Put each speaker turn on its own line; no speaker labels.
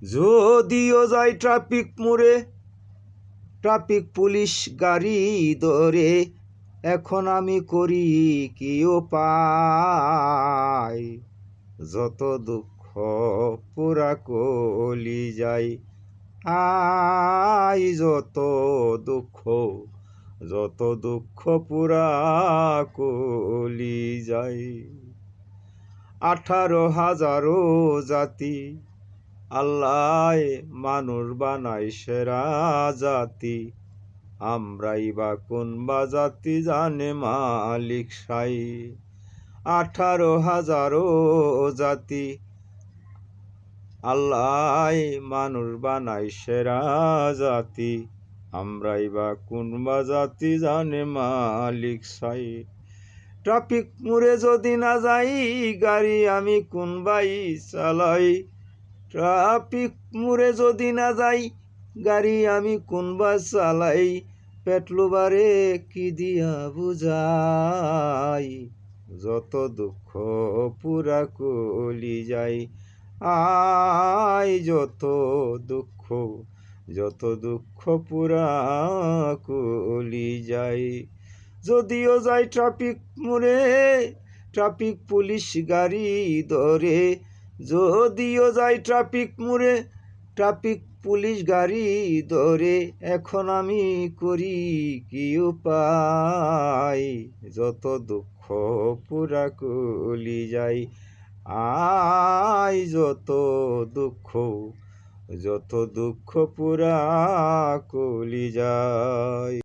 যদিও যাই ট্রাফিক মোড়ে, ট্রাফিক পুলিশ গাড়ি ধরে, এখন আমি করি কি উপায়? যত দুঃখ পুরা কলি যাই, আই যত দুঃখ পুরা কলি যাই। 18,000 জাতি আল্লাহ মানুষ বানাই সেরা জাতি, আমরাই বা কোন বা জাতি জানে মালিক সাই। 18,000 জাতি আল্লাহ মানুষ বানাই সেরা জাতি, আমরাই বা কোন বা জাতি জানে মালিক সাই। ট্রাফিক মোড়ে যদি না যাই, গাড়ি আমি কোন বাই চালাই? ট্রাফিক মোড়ে যদি না যাই, গাড়ি আমি কোন বা চালাই? পেট্রোবারে কি দিয়া বুঝাই? যত দুঃখ পুরা কলি যাই, আই যত দুঃখ পুরা কলি যাই। যদিও যাই ট্রাফিক মোড়ে, ট্রাফিক পুলিশ গাড়ি ধরে, যদিও যাই ট্রাফিক মোড়ে, ট্রাফিক পুলিশ গাড়ি ধরে, এখন আমি করি কি উপায়? যত দুঃখ পুরা কলি যাই, আই যত দুঃখ পুরা কলি যাই।